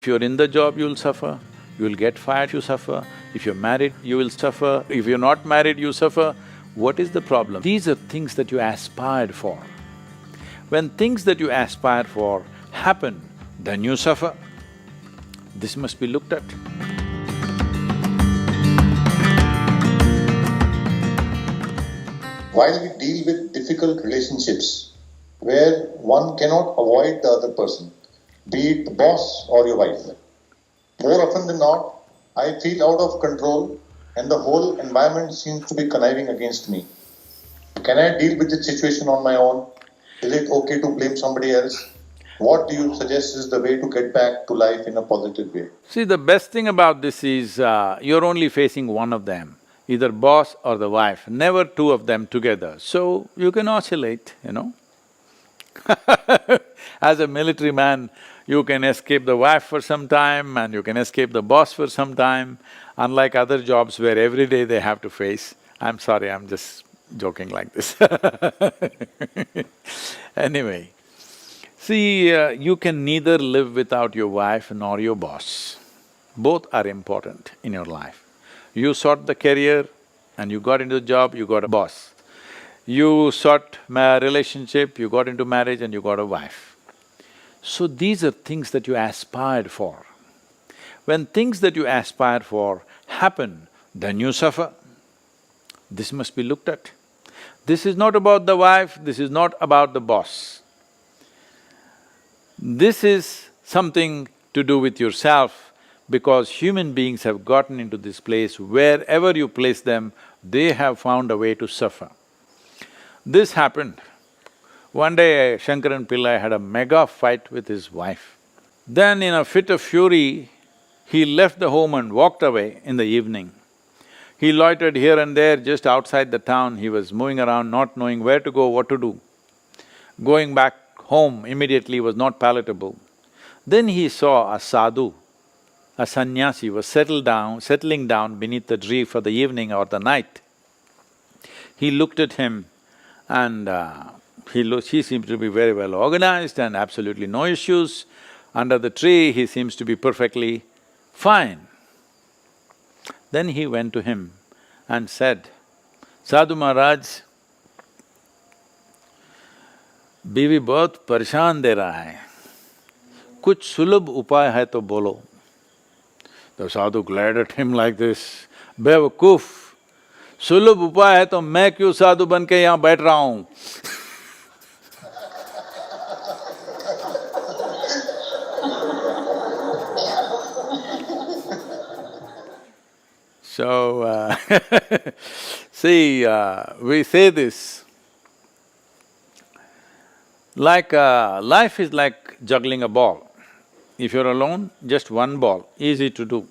If you're in the job, you'll suffer. You'll get fired, you suffer. If you're married, you will suffer. If you're not married, you suffer. What is the problem? These are things that you aspired for. When things that you aspire for happen, then you suffer. This must be looked at. While we deal with difficult relationships where one cannot avoid the other person, be it the boss or your wife, more often than not, I feel out of control and the whole environment seems to be conniving against me. Can I deal with this situation on my own? Is it okay to blame somebody else? What do you suggest is the way to get back to life in a positive way? See, the best thing about this is, you're only facing one of them, either boss or the wife, never two of them together. So, you can oscillate, you know. As a military man, you can escape the wife for some time and you can escape the boss for some time, unlike other jobs where every day they have to face. I'm sorry, I'm just joking like this. Anyway, see, you can neither live without your wife nor your boss. Both are important in your life. You sought the career and you got into the job, you got a boss. You sought a relationship, you got into marriage and you got a wife. So these are things that you aspired for. When things that you aspire for happen, then you suffer. This must be looked at. This is not about the wife, this is not about the boss. This is something to do with yourself, because human beings have gotten into this place, wherever you place them, they have found a way to suffer. This happened. One day, Shankaran Pillai had a mega fight with his wife. Then in a fit of fury, he left the home and walked away in the evening. He loitered here and there just outside the town, he was moving around not knowing where to go, what to do. Going back home immediately was not palatable. Then he saw a sadhu, a sannyasi was settling down beneath the tree for the evening or the night. He looked at him and he seemed to be very well organized and absolutely no issues. Under the tree, he seems to be perfectly fine. Then he went to him and said, "Sadhu Maharaj, बीवी बहुत परेशान दे रहा है, कुछ सुलभ उपाय है तो बोलो." The sadhu glared at him like this, "बेवकूफ, सुलभ उपाय है तो मैं क्यों साधु बन के यहाँ बैठ रहा हूँ?" So, see, we say this, like life is like juggling a ball. If you're alone, just one ball, easy to do.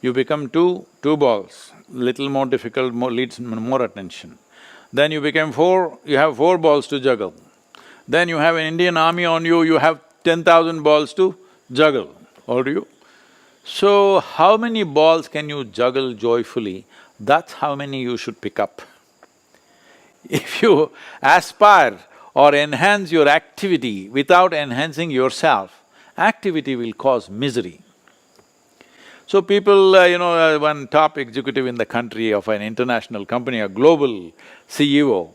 You become two balls, little more difficult, needs more attention. Then you become four, you have 4 balls to juggle. Then you have an Indian army on you, you have 10,000 balls to juggle, or do you? So, how many balls can you juggle joyfully? That's how many you should pick up. If you aspire or enhance your activity without enhancing yourself, activity will cause misery. So people, one top executive in the country of an international company, a global CEO,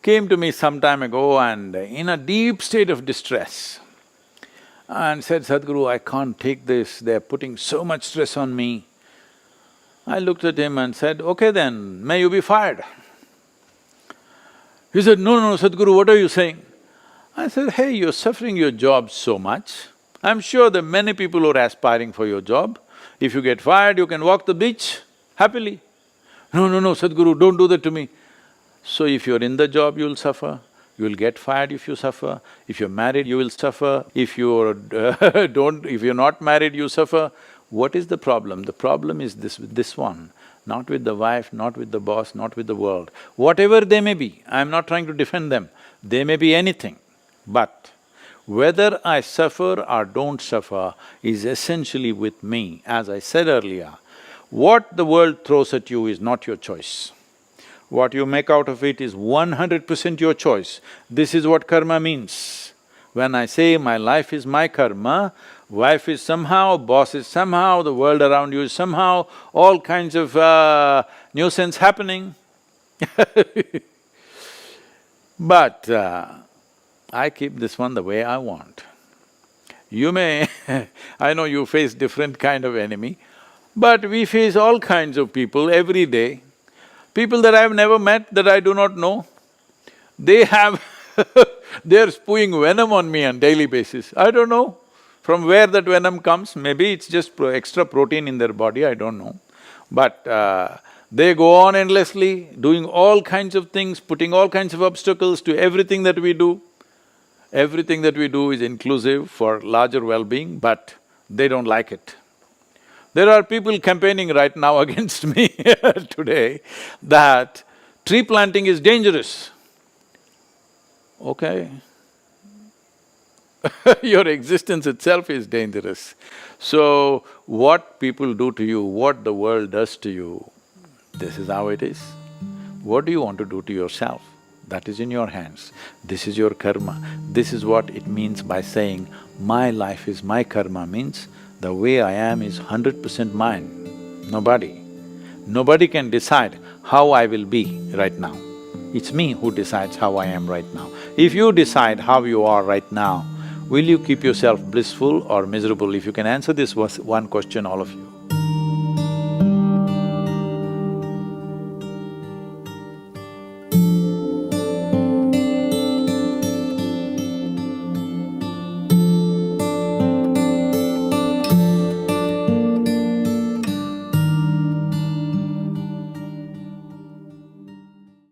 came to me some time ago and in a deep state of distress and said, "Sadhguru, I can't take this, they're putting so much stress on me." I looked at him and said, "Okay then, may you be fired." He said, "No, Sadhguru, what are you saying?" I said, "Hey, you're suffering your job so much. I'm sure there are many people who are aspiring for your job. If you get fired, you can walk the beach happily." No, Sadhguru, don't do that to me." So if you're in the job, you'll suffer. You'll get fired if you suffer. If you're married, you will suffer. If you're if you're not married, you suffer. What is the problem? The problem is this one, not with the wife, not with the boss, not with the world. Whatever they may be, I'm not trying to defend them, they may be anything. But whether I suffer or don't suffer is essentially with me. As I said earlier, what the world throws at you is not your choice. What you make out of it is 100% your choice. This is what karma means. When I say my life is my karma, Wife is somehow, boss is somehow, the world around you is somehow, all kinds of nuisance happening. But I keep this one the way I want. You may I know you face different kind of enemy, but we face all kinds of people every day. People that I've never met, that I do not know, they have they're spewing venom on me on daily basis. I don't know from where that venom comes, maybe it's just extra protein in their body, I don't know. But they go on endlessly, doing all kinds of things, putting all kinds of obstacles to everything that we do. Everything that we do is inclusive for larger well-being, but they don't like it. There are people campaigning right now against me today that tree planting is dangerous. Okay. Your existence itself is dangerous. So, what people do to you, what the world does to you, this is how it is. What do you want to do to yourself? That is in your hands. This is your karma. This is what it means by saying, my life is my karma, means the way I am is 100% mine, nobody. Nobody can decide how I will be right now. It's me who decides how I am right now. If you decide how you are right now, will you keep yourself blissful or miserable? If you can answer this one question, all of you.